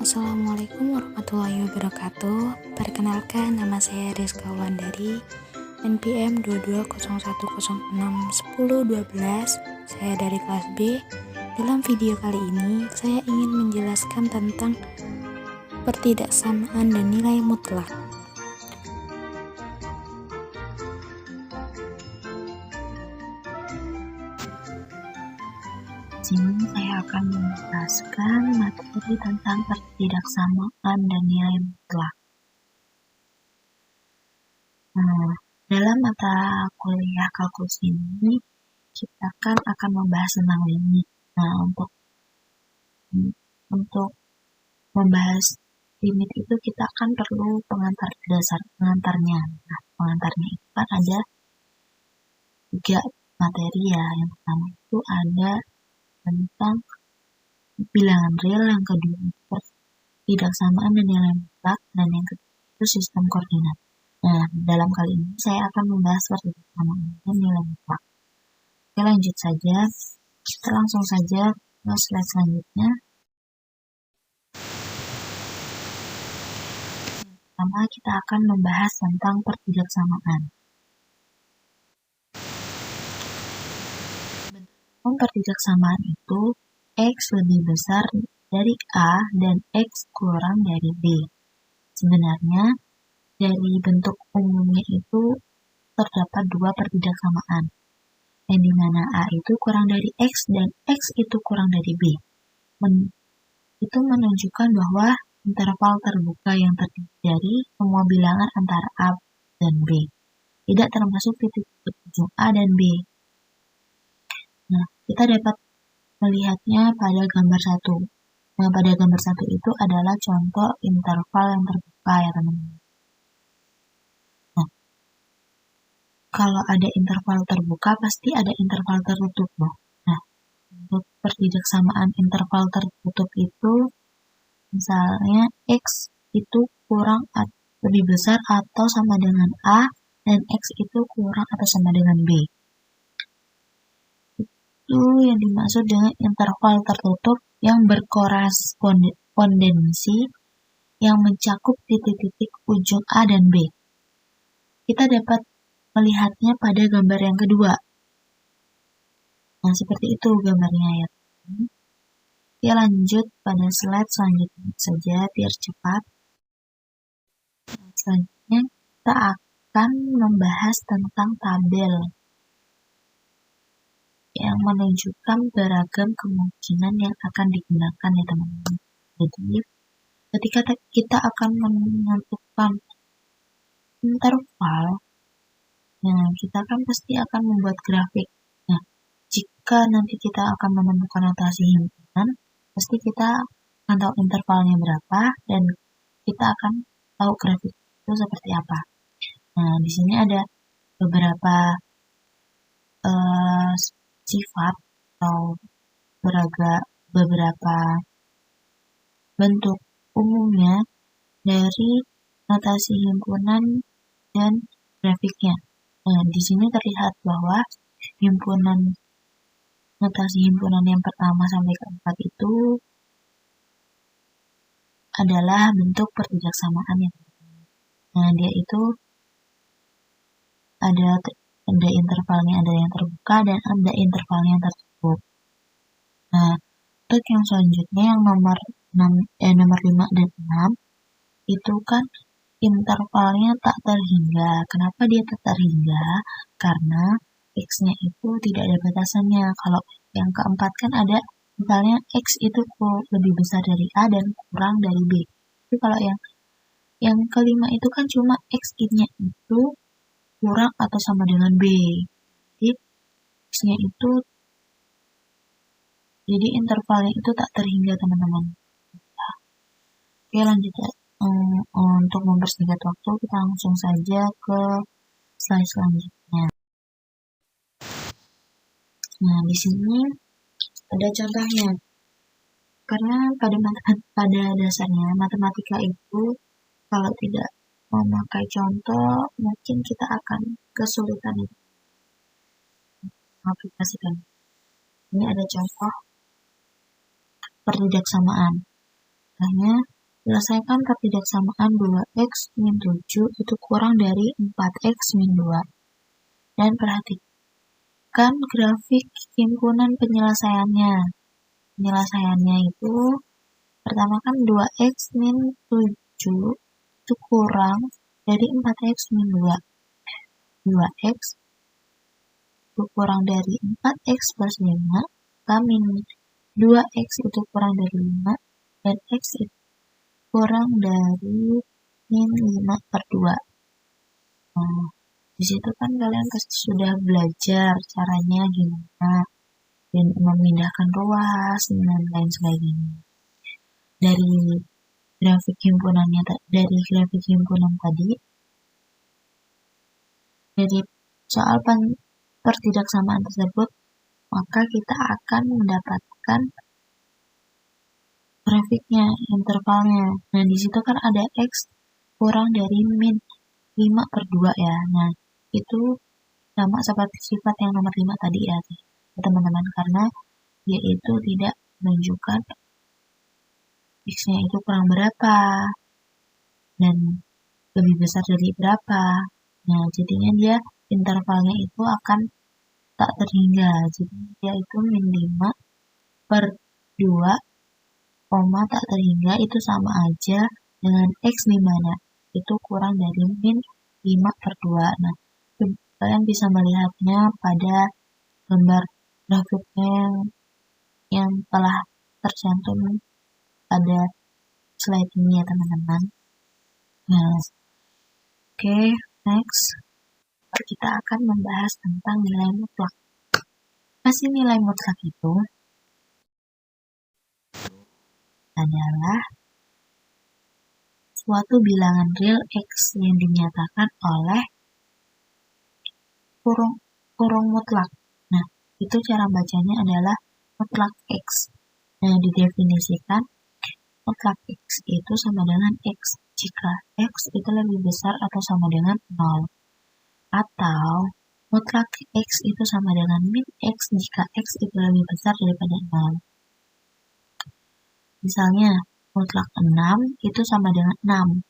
Assalamualaikum warahmatullahi wabarakatuh. Perkenalkan, nama saya Rizka Wandari, NPM 2201061012. Saya dari kelas B. Dalam video kali ini, saya ingin menjelaskan tentang pertidaksamaan dan nilai mutlak. Di sini saya akan menjelaskan materi tentang pertidaksamaan dan nilai mutlak. Dalam mata kuliah kalkulus ini, kita akan membahas tentang limit. Untuk membahas limit itu kita akan perlu pengantar dasar, pengantarnya. Pengantarnya itu kan ada 3 materi ya. Yang pertama itu ada tentang bilangan real, yang kedua pertidaksamaan dan nilai mutlak, dan yang ketiga itu sistem koordinat. Dalam kali ini saya akan membahas pertidaksamaan dan nilai mutlak. Oke, lanjut saja. Kita langsung saja ke slide selanjutnya. Pertama, kita akan membahas tentang pertidaksamaan. Pertidaksamaan itu X lebih besar dari A dan X kurang dari B. Sebenarnya dari bentuk umumnya itu terdapat 2 pertidaksamaan, yang dimana A itu kurang dari X dan X itu kurang dari B. Itu menunjukkan bahwa interval terbuka yang terdiri dari semua bilangan antara A dan B, tidak termasuk titik-titik ujung A dan B. Kita dapat melihatnya pada gambar 1. Pada gambar 1 itu adalah contoh interval yang terbuka ya teman-teman. Kalau ada interval terbuka, pasti ada interval tertutup loh. Untuk pertidaksamaan interval tertutup itu, misalnya X itu kurang lebih besar atau sama dengan A, dan X itu kurang atau sama dengan B. Itu yang dimaksud dengan interval tertutup yang berkorespondensi yang mencakup titik-titik ujung A dan B. Kita dapat melihatnya pada gambar yang kedua. Seperti itu gambarnya ya. Oke, lanjut pada slide selanjutnya saja biar cepat. Selanjutnya kita akan membahas tentang tabel yang menunjukkan beragam kemungkinan yang akan digunakan ya teman-teman. Jadi ketika kita akan menentukan interval, kita kan pasti akan membuat grafik. Jika nanti kita akan menemukan notasi himpunan, pasti kita akan tahu intervalnya berapa dan kita akan tahu grafik itu seperti apa. Di sini ada beberapa sifat atau beberapa bentuk umumnya dari notasi himpunan dan grafiknya. Di sini terlihat bahwa notasi himpunan yang pertama sampai keempat itu adalah bentuk pertidaksamaan yang dia itu ada intervalnya, ada yang terbuka dan ada intervalnya yang tertutup. Untuk yang selanjutnya yang nomor 5 dan 6 itu kan intervalnya tak terhingga. Kenapa dia tak terhingga? Karena X-nya itu tidak ada batasannya. Kalau yang keempat kan ada misalnya X itu lebih besar dari A dan kurang dari B. Tapi kalau yang kelima itu kan cuma X-nya itu kurang atau sama dengan B. Jadi X-nya itu, jadi intervalnya itu tak terhingga teman-teman. Oke, lanjut ya. Untuk mempersingkat waktu, kita langsung saja ke slide selanjutnya. Di sini ada contohnya. Karena pada dasarnya matematika itu kalau tidak memakai contoh, mungkin kita akan kesulitan itu mengaplikasikan. Ini ada contoh pertidaksamaan. Hanya Selesaikan pertidaksamaan 2x min 7 itu kurang dari 4x min 2. Dan perhatikan grafik himpunan penyelesaiannya. Penyelesaiannya itu pertama kan 2x min 7 itu kurang dari 4x min 2. 2x itu kurang dari 4x plus 5, maka min 2x itu kurang dari 5, dan x itu kurang dari min 5 per 2. Nah, disitu kan kalian pasti sudah belajar caranya gimana, dan memindahkan ruas, dan lain sebagainya. Dari grafik himpunan tadi, dari soal pertidaksamaan tersebut, maka kita akan mendapatkan grafiknya, intervalnya. Nah, di situ kan ada x kurang dari min 5 per 2 ya. Nah, itu sama seperti sifat yang nomor 5 tadi ya, teman-teman, karena dia itu tidak menunjukkan x-nya itu kurang berapa dan lebih besar dari berapa. Nah, jadinya dia intervalnya itu akan tak terhingga. Jadi dia itu min 5 per 2, tak terhingga itu sama aja dengan x di mana itu kurang dari min 5 per 2. Nah, kalian bisa melihatnya pada gambar grafiknya yang telah tercantum pada slide ini ya teman-teman. Nah, oke, next kita akan membahas tentang nilai mutlak. Masih nilai mutlak itu adalah suatu bilangan real x yang dinyatakan oleh kurung mutlak. Nah, itu cara bacanya adalah mutlak x. Nah, didefinisikan mutlak x itu sama dengan x jika x itu lebih besar atau sama dengan 0. Atau mutlak x itu sama dengan min x jika x itu lebih besar daripada 0. Misalnya, mutlak 6 itu sama dengan 6.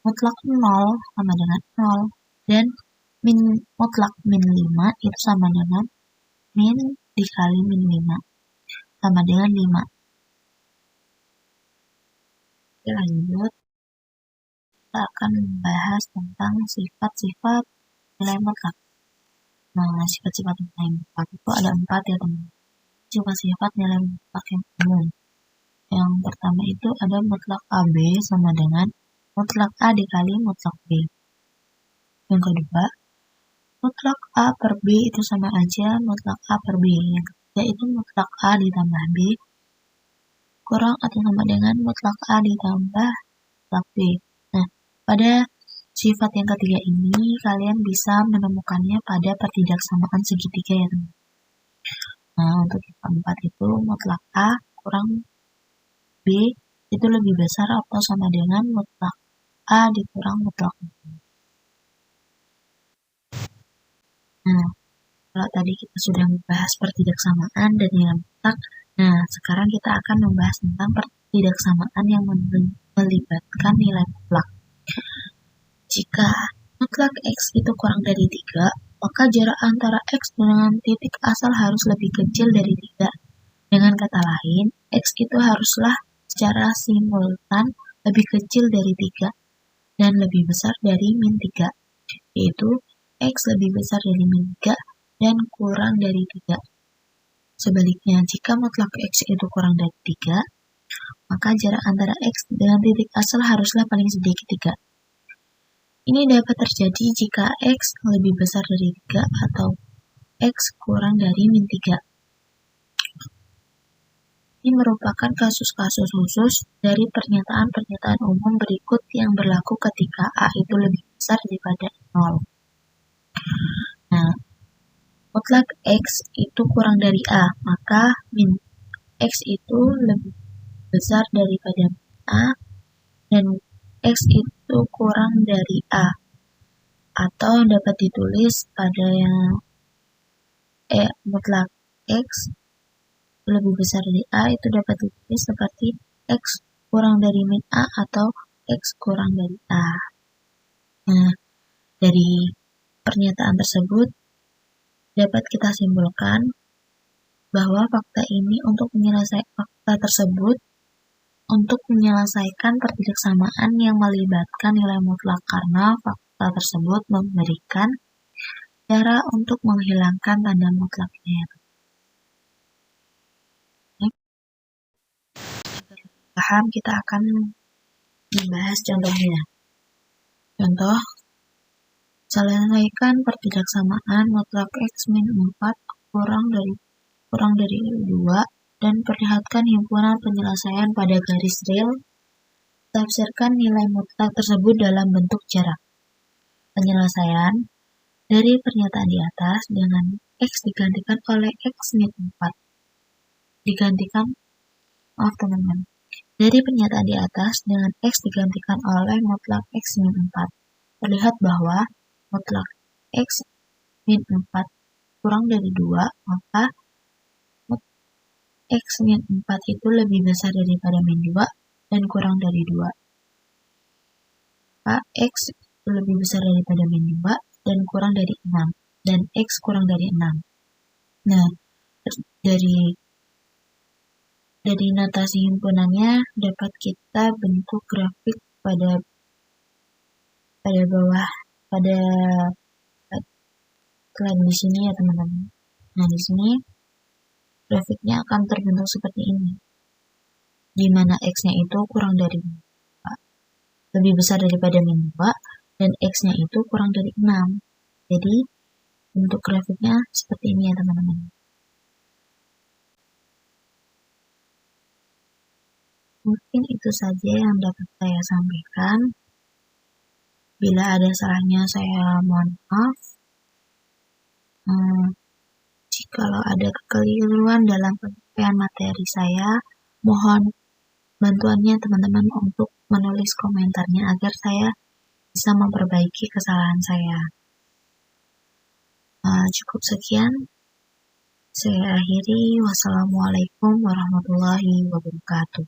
Mutlak 0 sama dengan 0. Dan mutlak min 5 itu sama dengan min dikali min 5. Sama dengan 5. Oke, lanjut. Kita akan membahas tentang sifat-sifat nilai mutlak. Nah, sifat-sifat nilai mutlak itu ada 4 ya teman-teman. Sifat-sifat nilai mutlak yang umum. Yang pertama itu ada mutlak AB sama dengan mutlak A dikali mutlak B. Yang kedua, mutlak A per B itu sama aja mutlak A per B. Yang ketiga itu mutlak A ditambah B kurang atau sama dengan mutlak A ditambah mutlak B. Nah, pada sifat yang ketiga ini kalian bisa menemukannya pada pertidaksamaan segitiga ya teman. Nah, untuk yang keempat itu mutlak A kurang B itu lebih besar atau sama dengan mutlak A dikurang mutlak B. Nah, kalau tadi kita sudah membahas pertidaksamaan dan nilai mutlak, nah sekarang kita akan membahas tentang pertidaksamaan yang melibatkan nilai mutlak. Jika mutlak x itu kurang dari 3, maka jarak antara x dengan titik asal harus lebih kecil dari 3. Dengan kata lain, x itu haruslah secara simultan lebih kecil dari 3 dan lebih besar dari min 3, yaitu x lebih besar dari min 3 dan kurang dari 3. Sebaliknya, jika mutlak x itu kurang dari 3, maka jarak antara x dengan titik asal haruslah paling sedikit 3. Ini dapat terjadi jika x lebih besar dari 3 atau x kurang dari min 3. Ini merupakan kasus-kasus khusus dari pernyataan-pernyataan umum berikut yang berlaku ketika A itu lebih besar daripada 0. Nah, mutlak x itu kurang dari A, maka min x itu lebih besar daripada A, dan x itu kurang dari A. Atau dapat ditulis pada yang mutlak x lebih besar dari A itu dapat ditulis seperti x kurang dari min A atau X kurang dari A. Nah, dari pernyataan tersebut dapat kita simpulkan bahwa fakta menyelesaikan pertidaksamaan yang melibatkan nilai mutlak karena fakta tersebut memberikan cara untuk menghilangkan tanda mutlaknya. Agar lebih paham, kita akan membahas contohnya. Contoh, selesaikan pertidaksamaan mutlak X min 4 kurang dari 2 dan perlihatkan himpunan penyelesaian pada garis rel. Tafsirkan nilai mutlak tersebut dalam bentuk jarak. Penyelesaian dari pernyataan di atas dengan X digantikan oleh X min 4. Dari pernyataan di atas dengan X digantikan oleh mutlak X min 4. Terlihat bahwa mutlak X min 4 kurang dari 2, maka X min 4 itu lebih besar daripada min 2 dan kurang dari 2. Maka X itu lebih besar daripada min 2 dan kurang dari 6. Dan X kurang dari 6. Nah, dari notasi himpunannya dapat kita bentuk grafik pada bawah, pada slide di sini ya teman-teman. Nah, di sini grafiknya akan terbentuk seperti ini, di mana X-nya itu kurang dari 2, lebih besar daripada min 2, dan X-nya itu kurang dari 6. Jadi, bentuk grafiknya seperti ini ya teman-teman. Mungkin itu saja yang dapat saya sampaikan. Bila ada salahnya saya mohon maaf. Jikalau ada kekeliruan dalam penyampaian materi saya, mohon bantuannya teman-teman untuk menulis komentarnya agar saya bisa memperbaiki kesalahan saya. Cukup sekian. Saya akhiri. Wassalamualaikum warahmatullahi wabarakatuh.